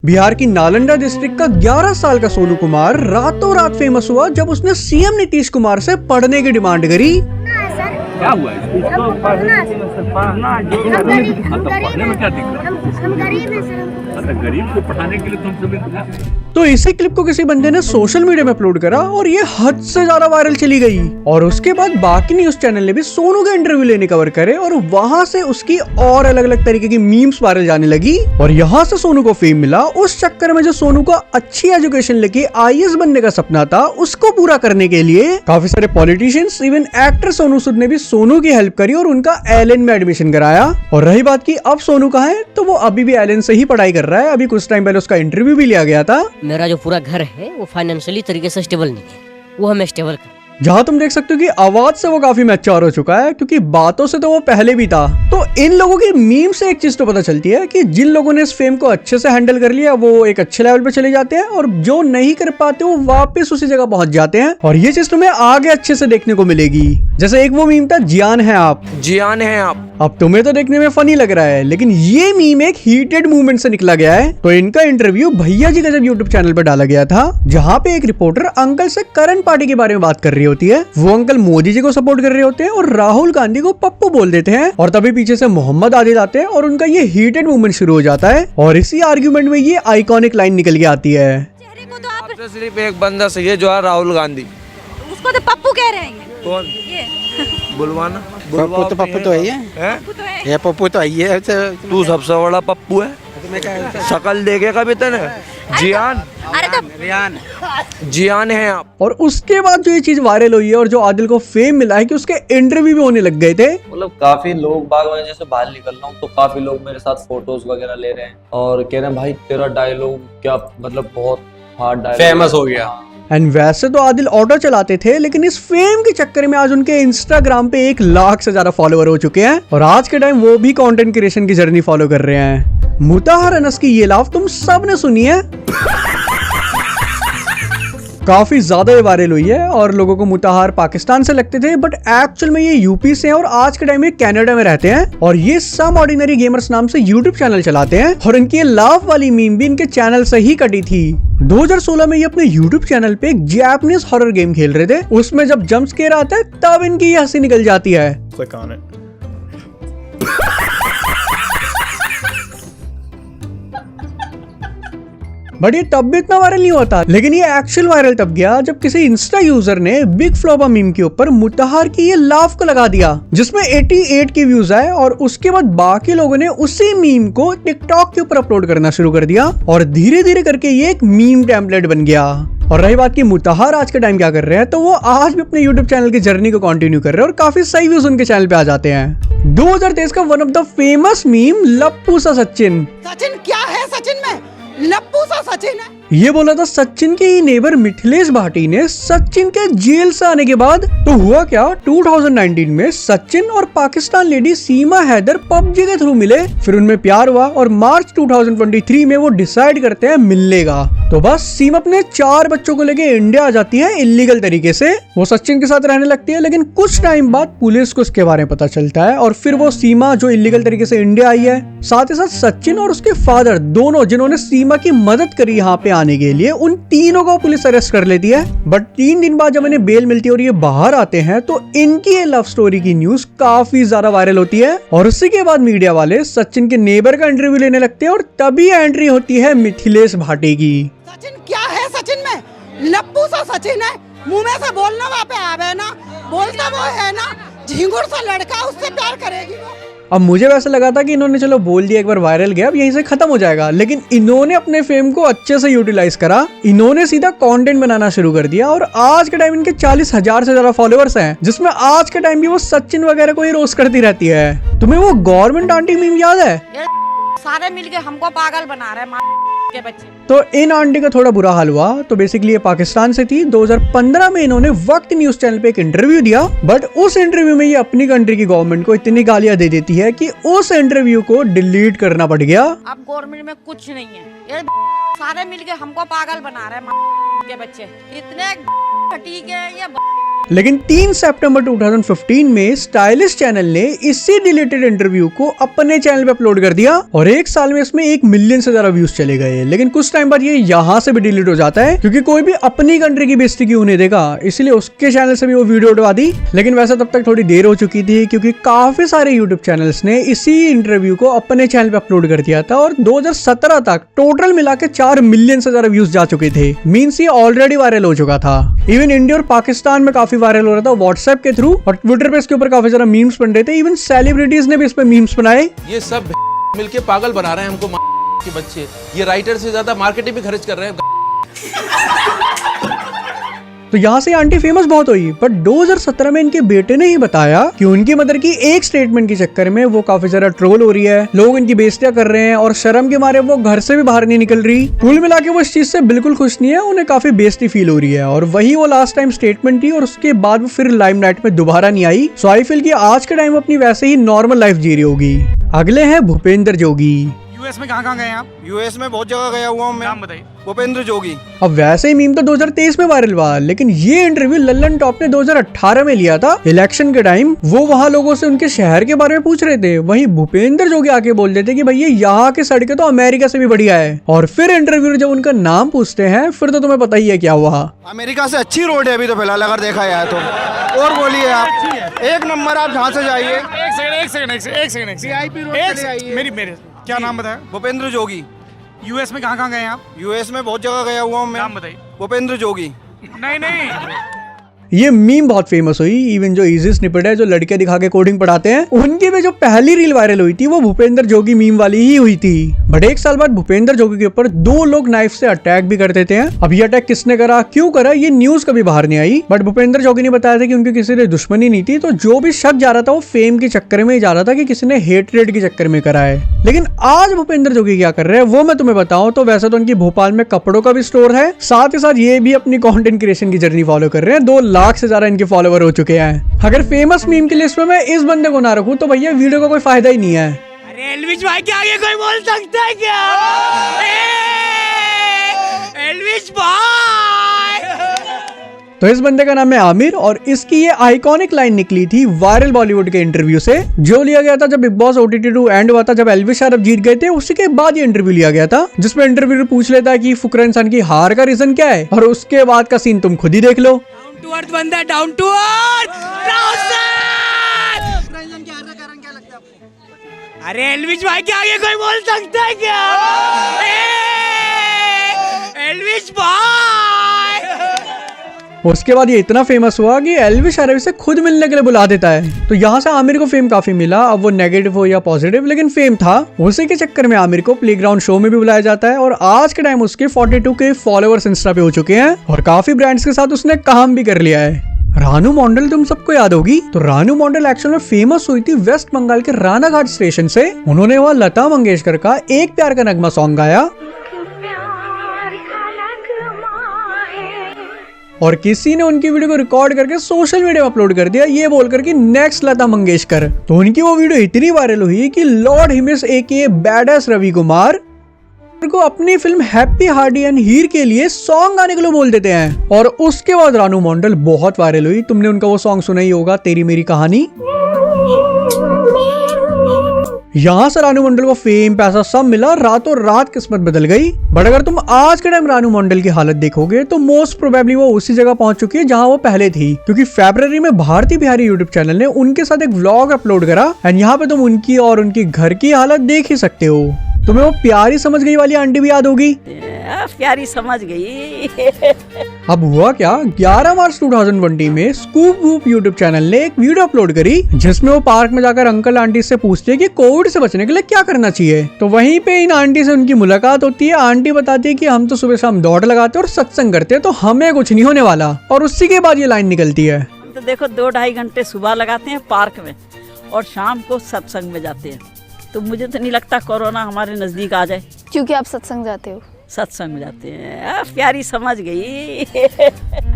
बिहार की नालंदा डिस्ट्रिक्ट का 11 साल का सोनू कुमार रातों रात फेमस हुआ जब उसने सीएम नीतीश कुमार से पढ़ने की डिमांड करी। क्या हुआ है? पढ़ना है, जो पढ़ने में क्या दिक्कत है? गरीब को पढ़ाने के लिए तुम सभी। तो इसी क्लिप को किसी बंदे ने सोशल मीडिया में अपलोड करा और ये हद से ज्यादा वायरल चली गई। और उसके बाद बाकी न्यूज चैनल ने भी सोनू का इंटरव्यू लेने कवर करे और वहां से उसकी और अलग अलग तरीके की मीम्स वायरल जाने लगी और यहाँ से सोनू को फेम मिला। उस चक्कर में जो सोनू का अच्छी एजुकेशन लेके आईएएस बनने का सपना था उसको पूरा करने के लिए काफी सारे politicians even actor Sonu Sood ने भी सोनू की हेल्प करी और उनका एलएन में एडमिशन कराया। और रही बात की अब सोनू कहाँ है, तो वो अभी भी एलएन से ही पढ़ाई कर रहा है। अभी कुछ टाइम पहले उसका इंटरव्यू भी लिया गया था। मेरा जो पूरा घर है वो फाइनेंशियली तरीके से स्टेबल नहीं है, वो हमें स्टेबल कर। जहाँ तुम देख सकते हो कि आवाज से वो काफी मैच्योर हो चुका है, क्योंकि बातों से तो वो पहले भी था। तो इन लोगों की मीम से एक चीज तो पता चलती है कि जिन लोगों ने इस फेम को अच्छे से हैंडल कर लिया वो एक अच्छे लेवल पे चले जाते हैं और जो नहीं कर पाते वो वापस उसी जगह पहुंच जाते हैं। और ये चीज तुम्हें आगे अच्छे से देखने को मिलेगी। जैसे एक वो मीम था, जियान है आप, जियान है आप। अब तुम्हें तो देखने में फनी लग रहा है, लेकिन ये मीम एक हीटेड मूवमेंट से निकला गया है। तो इनका इंटरव्यू भैया जी का जब यूट्यूब चैनल पर डाला गया था, जहाँ पे एक रिपोर्टर अंकल से करंट पार्टी के बारे में बात कर रही होती है। वो अंकल मोदी जी को सपोर्ट कर रहे होते हैं और राहुल गांधी को पप्पू बोल देते हैं। और तभी पीछे से मोहम्मद आदिल आते हैं और उनका ये हीटेड मूवमेंट शुरू हो जाता है। और इसी आर्ग्यूमेंट में ये आइकॉनिक लाइन निकल के आती है, आपसे सिर्फ एक बंदा सही है जो है राहुल गांधी। उसको तो पप्पू कह रहे हैं। कौन? ये बुलवाना। पप्पू तो है ही है। ये पप्पू तो है ही है। तू सबसे बड़ा पप्पू है। शकल देखे कभी तने? जियान, अरे तो जियान है आप। और उसके बाद जो ये चीज वायरल हुई है और जो आदिल को फेम मिला है कि उसके इंटरव्यू भी होने लग गए थे। मतलब काफी लोग बाग में जैसे बाहर निकल रहा हूँ तो काफी लोग मेरे साथ फोटोज वगैरह ले रहे हैं और कह रहे हैं भाई तेरा डायलॉग क्या मतलब बहुत हार्ड डायलॉग फेमस हो गया। एंड वैसे तो आदिल ऑटो चलाते थे, लेकिन इस फेम के चक्कर में आज उनके इंस्टाग्राम पे 1 लाख से ज्यादा फॉलोअर हो चुके हैं और आज के टाइम वो भी कंटेंट क्रिएशन की जर्नी फॉलो कर रहे हैं। मुताहर अनस की ये लाफ तुम सब ने सुनी है, काफी ज्यादा ये वायरल हुई है और लोगों को मुताहर पाकिस्तान से लगते थे, बट एक्चुअल में ये यूपी से हैं और आज के टाइम में कनाडा में रहते हैं और ये सम ऑर्डिनरी गेमर्स नाम से यूट्यूब चैनल चलाते हैं। और इनकी ये लाफ वाली मीम भी इनके चैनल से ही कटी थी। 2016 में ये अपने यूट्यूब चैनल पे एक जैपनीज हॉरर गेम खेल रहे थे, उसमें जब जंप स्केयर आता है तब इनकी ये हंसी निकल जाती है। बट ये तब भी इतना वायरल नहीं होता, लेकिन ये एक्चुअल वायरल तब गया जब किसी इंस्टा यूजर ने बिग फ्लॉपा मीम के ऊपर मुताहर की ये लाफ को लगा दिया, जिसमें 88 के व्यूज आए और उसके बाद बाकी लोगों ने उसी मीम को टिकटॉक के ऊपर अपलोड करना शुरू कर दिया और धीरे धीरे करके ये एक मीम टेम्पलेट बन गया। और रही बात की मुताहर आज के टाइम क्या कर रहे हैं, तो वो आज भी अपने यूट्यूब चैनल की जर्नी को कंटिन्यू कर रहे हैं और काफी सही व्यूज उनके चैनल पे आ जाते हैं। 2023 का one of the famous meme लप्पू सा सचिन। सचिन क्या है? सचिन में लप्पू सा सचिन है। ये बोला था सचिन के ही नेबर मिथिलेश भाटी ने सचिन के जेल से आने के बाद। तो हुआ क्या, 2019 में सचिन और पाकिस्तान लेडी सीमा हैदर पबजी के थ्रू मिले, फिर उनमें प्यार हुआ और मार्च 2023 में वो डिसाइड करते हैं मिलने का। तो बस सीमा अपने 4 बच्चों को लेके इंडिया आ जाती है इलीगल तरीके से। वो सचिन के साथ रहने लगती है, लेकिन कुछ टाइम बाद पुलिस को इसके बारे में पता चलता है और फिर वो सीमा जो इलीगल तरीके से इंडिया आई है, साथ ही साथ सचिन और उसके फादर दोनों जिन्होंने सीमा की मदद करी यहाँ पे आने के लिए, उन तीनों को पुलिस अरेस्ट कर लेती है। बट 3 दिन बाद जब इन्हें बेल मिलती है और ये बाहर आते हैं तो इनकी ये लव स्टोरी की न्यूज काफी ज्यादा वायरल होती है और उसी के बाद मीडिया वाले सचिन के नेबर का इंटरव्यू लेने लगते हैं और तभी एंट्री होती है मिथिलेश भाटी की। सचिन क्या है? सचिन में लप्पू सा सचिन है। मुंह में से बोलना वहाँ पे आवे ना, बोलता वो है ना, झिंगुर सा लड़का, उससे प्यार करेगी वो। अब मुझे वैसा लगा था कि इन्होंने चलो बोल दिया, एक बार वायरल गया, अब यहीं से खत्म हो जाएगा, लेकिन इन्होंने अपने फेम को अच्छे से यूटिलाइज करा। इन्होंने सीधा कंटेंट बनाना शुरू कर दिया और आज के टाइम इनके 40,000 से ज्यादा फॉलोअर्स हैं, जिसमें आज के टाइम भी वो सचिन वगैरह को ही रोस्ट करती रहती है। तुम्हें वो गवर्नमेंट आंटी मीम याद है? सारे मिलके हमको पागल बना रहे हैं के बच्चे। तो इन आंटी का थोड़ा बुरा हाल हुआ। तो बेसिकली ये पाकिस्तान से थी। 2015 में इन्होंने वक्त न्यूज चैनल पे एक इंटरव्यू दिया, बट उस इंटरव्यू में ये अपनी कंट्री की गवर्नमेंट को इतनी गालियां दे देती है कि उस इंटरव्यू को डिलीट करना पड़ गया। अब गवर्नमेंट में कुछ नहीं है, ये सारे मिलके हमको पागल बना रहे हैं के बच्चे। इतने ठीक है ये लेकिन 3 सितंबर 2015 में स्टाइलिश चैनल ने इसी डिलीटेड इंटरव्यू को अपने चैनल पे अपलोड कर दिया और एक साल में इसमें 1 मिलियन से ज्यादा व्यूज चले गए। लेकिन कुछ टाइम बाद ये यहाँ से भी डिलीट हो जाता है क्योंकि कोई भी अपनी कंट्री की बेइज्जती क्यों नहीं देगा, इसलिए उसके चैनल से भी वो वीडियो उठवा दी। लेकिन वैसे तब तक थोड़ी देर हो चुकी थी क्योंकि काफी सारे यूट्यूब चैनल्स ने इसी इंटरव्यू को अपने चैनल पे अपलोड कर दिया था और 2017 तक टोटल मिला के 4 मिलियन से ज्यादा व्यूज जा चुके थे। मीन्स ये ऑलरेडी वायरल हो चुका था। इवन इंडिया और पाकिस्तान में काफी वायरल हो रहा था व्हाट्सएप के थ्रू और ट्विटर पे इसके ऊपर काफी सारा मीम्स बन रहे थे। इवन सेलिब्रिटीज ने भी इस पे मीम्स बनाए। ये सब मिलके पागल बना रहे हैं हमको के बच्चे। ये राइटर से ज्यादा मार्केटिंग भी खर्च कर रहे हैं। तो यहाँ से आंटी फेमस बहुत हुई, बट 2017 में इनके बेटे ने ही बताया कि उनकी मदर की एक स्टेटमेंट के चक्कर में वो काफी ज्यादा ट्रोल हो रही है, लोग इनकी बेइज्जतियां कर रहे हैं और शर्म के मारे वो घर से भी बाहर नहीं निकल रही। कुल मिला के वो इस चीज से बिल्कुल खुश नहीं है, उन्हें काफी बेइज्जती फील हो रही है और वही वो लास्ट टाइम स्टेटमेंट थी और उसके बाद वो फिर लाइमलाइट में दोबारा नहीं आई। सो आई फील कि आज के टाइम अपनी वैसे ही नॉर्मल लाइफ जी रही होगी। अगले हैं भूपेंद्र जोगी। यूएस में कहाँ गए आप? यूएस में बहुत जगह गया हुआ हूँ मैं। नाम बताइए। भूपेंद्र जोगी। अब वैसे ही मीम तो 2023 में वायरल हुआ, लेकिन ये इंटरव्यू लल्लन टॉप ने 2018 में लिया था इलेक्शन के टाइम। वो वहाँ लोगों से उनके शहर के बारे में पूछ रहे थे, वहीं भूपेंद्र जोगी आके बोल देते कि भैया यहाँ की सड़कें तो अमेरिका से भी बढ़िया है। और फिर इंटरव्यू जब उनका नाम पूछते हैं फिर तो तुम्हें पता ही है क्या हुआ। अमेरिका से अच्छी रोड है अभी तो फिलहाल अगर देखा जाए तो। और बोलिए आप, एक नंबर आप जहाँ से जाइए। एक सेकंड VIP रोड चले आइए। मेरे क्या नाम बताया? भूपेंद्र जोगी। यूएस में कहाँ गए आप? यूएस में बहुत जगह गया हुआ हूँ मैं। नाम बताइए। भूपेंद्र जोगी। नहीं ये मीम बहुत फेमस हुई। इवन जो इजी स्निपेट है, जो लड़के दिखा के कोडिंग पढ़ाते हैं, उनकी भी जो पहली रील वायरल हुई थी वो भूपेंद्र जोगी मीम वाली ही हुई थी। बट एक साल बाद भूपेंद्र जोगी के ऊपर 2 लोग नाइफ से अटैक भी कर देते हैं। अब ये अटैक किसने करा, क्यों करा, ये न्यूज कभी बाहर नहीं आई। बट भूपेंद्र जोगी ने बताया था कि उनकी किसी से दुश्मनी नहीं थी, तो जो भी शक जा रहा था वो फेम के चक्कर में ही जा रहा था कि किसी ने हेटरेट के चक्कर में करा है। लेकिन आज भूपेंद्र जोगी क्या कर रहे हैं वो मैं तुम्हें बताऊं तो वैसे तो उनकी भोपाल में कपड़ों का भी स्टोर है, साथ ही साथ ये भी अपनी कंटेंट क्रिएशन की जर्नी फॉलो कर रहे हैं। 2 लाख से ज्यादा इनके फॉलोवर हो चुके हैं। अगर फेमस मीम की लिस्ट में मैं इस बंदे को ना रखूं तो भैया वीडियो का कोई फायदा ही नहीं है। अरे एल्विश भाई के आगे कोई बोल सकता है क्या? एल्विश भाई। तो इस बंदे का नाम है आमिर और इसकी ये आइकॉनिक लाइन निकली थी वायरल बॉलीवुड के इंटरव्यू से, जो लिया गया था जब बिग बॉस OTT 2 एंड हुआ था, जब एल्विश अरब जीत गए थे। उसी के बाद ये इंटरव्यू लिया गया था, जिसमें इंटरव्यू पूछ लेता है कि फुकरा इंसान की हार का रीजन क्या है, और उसके बाद का सीन तुम खुद ही देख लो। डाउन टू अर्थ बंदा, डाउन टू अर्थ। अरे एल्विश भाई के आगे कोई बोल सकता है क्या? एल्विश भाई। उसके बाद ये इतना फेमस हुआ कि एल्विश अरब से खुद मिलने के लिए बुला देता है। तो यहाँ से आमिर को फेम काफी मिला, अब वो नेगेटिव हो या पॉजिटिव, लेकिन फेम था। उसी के चक्कर में आमिर को प्लेग्राउंड शो में भी बुलाया जाता है और आज के टाइम उसके 42K फॉलोअर्स इंस्टा पे हो चुके हैं और काफी ब्रांड्स के साथ उसने काम भी कर लिया है। रानू मंडल तुम सबको याद होगी। तो रानू मंडल एक्चुअल में फेमस हुई थी वेस्ट बंगाल के रानाघाट स्टेशन से। उन्होंने वहाँ लता मंगेशकर का एक प्यार का नगमा सॉन्ग गाया और किसी ने उनकी वीडियो को रिकॉर्ड करके सोशल मीडिया में अपलोड कर दिया, ये बोलकर कि नेक्स्ट लता मंगेशकर। तो उनकी वो वीडियो इतनी वायरल हुई कि lord Himesh AKA badass Ravi Kumar को अपनी film Happy Hardy and Heer के लिए सॉन्ग गाने के लिए बोल देते हैं। और उसके बाद रानू मंडल बहुत वायरल हुई। तुमने उनका वो सॉन्ग सुना ही होगा, तेरी मेरी कहानी। यहाँ से रानू मंडल को फेम, पैसा सब मिला, रातों रात किस्मत बदल गई। बट अगर तुम आज के टाइम रानू मंडल की हालत देखोगे तो मोस्ट प्रोबेबली वो उसी जगह पहुंच चुकी है जहां वो पहले थी, क्योंकि फरवरी में भारती बिहारी यूट्यूब चैनल ने उनके साथ एक व्लॉग अपलोड करा एंड यहाँ पे तुम उनकी और उनकी घर की हालत देख ही सकते हो। तुम्हें वो प्यारी समझ गई वाली आंटी भी याद होगी। प्यारी समझ गई। अब हुआ क्या, 11 मार्च 2020 में स्कूप वूप यूट्यूब चैनल ने एक वीडियो अपलोड करी जिसमें वो पार्क में जाकर अंकल आंटी से पूछते हैं कि कोविड से बचने के लिए क्या करना चाहिए। तो वहीं पे इन आंटी से उनकी मुलाकात होती है। आंटी बताती है कि हम तो सुबह शाम दौड़ लगाते हैं और सत्संग करते हैं, तो हमें कुछ नहीं होने वाला। और उसी के बाद ये लाइन निकलती है, तो देखो 2-2.5 घंटे सुबह लगाते हैं पार्क में और शाम को सत्संग में जाते हैं, तो मुझे तो नहीं लगता कोरोना हमारे नजदीक आ जाए। क्योंकि आप सत्संग जाते हो। सत्संग में जाते हैं। प्यारी समझ गई।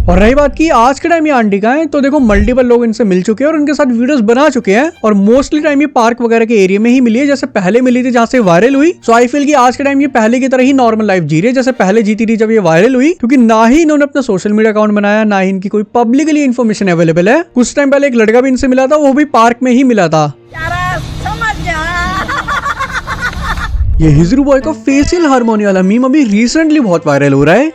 और रही बात की आज के टाइम ये आंटी का है, तो देखो मल्टीपल लोग इनसे मिल चुके हैं और उनके साथ वीडियोस बना चुके हैं और मोस्टली टाइम ये पार्क वगैरह के एरिया में ही मिली है, जैसे पहले मिली थी जहाँ से वायरल हुई। सो आई फील कि आज के टाइम ये पहले की तरह ही नॉर्मल लाइफ जी रही है जैसे पहले जीती थी जब ये वायरल हुई, क्योंकि ना ही इन्होंने अपना सोशल मीडिया अकाउंट बनाया, ना ही इनकी कोई पब्लिकली इन्फॉर्मेशन अवेलेबल है। कुछ टाइम पहले एक लड़का भी इनसे मिला था, वो भी पार्क में ही मिला था। ये हिजरू बॉय का फेशियल हार्मोनी वाला मीम अभी रिसेंटली बहुत वायरल हो रहा है,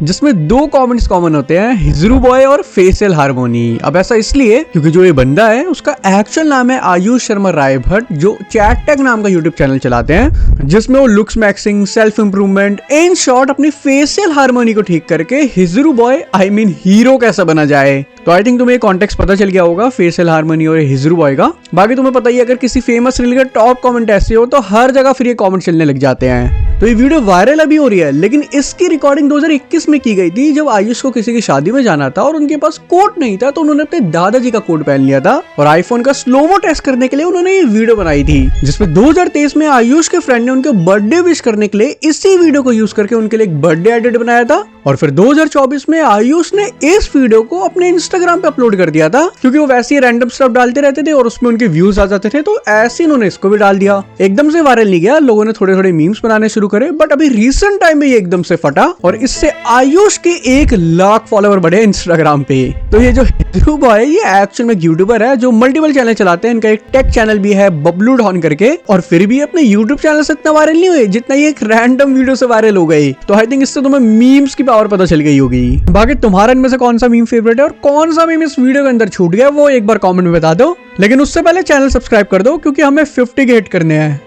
जिसमें दो कमेंट्स कॉमन होते हैं, हिजरू बॉय और फेशियल हार्मोनी। अब ऐसा इसलिए क्योंकि जो ये बंदा है उसका एक्चुअल नाम है आयुष शर्मा राय भट्ट, जो चैट टैग नाम का यूट्यूब चैनल चलाते हैं, जिसमें वो looks maxing, self improvement, in short अपनी फेशियल हार्मोनी को ठीक करके हिजरू बॉय आई मीन हीरो कैसा बना जाए। तो आई थिंक तुम्हें कॉन्टेक्स्ट पता चल गया होगा फेशियल हार्मोनी और हिजरू बॉय का। बाकी तुम्हें पता ही अगर किसी फेमस रील के टॉप कमेंट ऐसे हो तो हर जगह फिर ये कमेंट चलने लग जाते हैं। तो ये वीडियो वायरल अभी हो रही है, लेकिन इसकी रिकॉर्डिंग 2021 में की गई थी जब आयुष को किसी की शादी में जाना था और उनके पास कोट नहीं था, तो उन्होंने अपने दादाजी का कोट पहन लिया था और आईफोन का स्लोमो टेस्ट करने के लिए उन्होंने ये वीडियो बनाई थी, जिसमें 2023 में आयुष के फ्रेंड ने उनके बर्थडे विश करने के लिए इसी वीडियो को यूज करके उनके लिए एक बर्थडे एडिट बनाया था। और फिर 2024 में आयुष ने इस वीडियो को अपने इंस्टाग्राम पे अपलोड कर दिया था, क्योंकि वो वैसे ही रैंडम स्टफ डालते रहते थे और उसमें उनके व्यूज आ जाते थे, तो ऐसे इन्होंने इसको भी डाल दिया। एकदम से वायरल नहीं गया, लोगों ने थोड़े थोड़े मीम्स बनाने शुरू करे, बट अभी रिसेंट टाइम में ये एकदम से फटा और इससे आयुष के 1 लाख फॉलोवर बढ़े इंस्टाग्राम पे। तो ये जो हिजरू बॉय है ये एक्चुअल में यूट्यूबर है जो मल्टीपल चैनल चलाते हैं। इनका एक टेक चैनल भी है बबलू डॉन करके, और फिर भी अपने यूट्यूब चैनल से इतना वायरल नहीं हुए जितना ये एक रैंडम वीडियो से वायरल हो गई। तो आई थिंक इससे तुम्हें मीम्स की पावर पता चल गई होगी। बाकी तुम्हारा इनमें से कौन सा मीम फेवरेट है और कौन सा मीम इस वीडियो के अंदर छूट गया वो एक बार कमेंट में बता दो, लेकिन उससे पहले चैनल सब्सक्राइब कर दो क्योंकि हमें 50 के हिट करने हैं।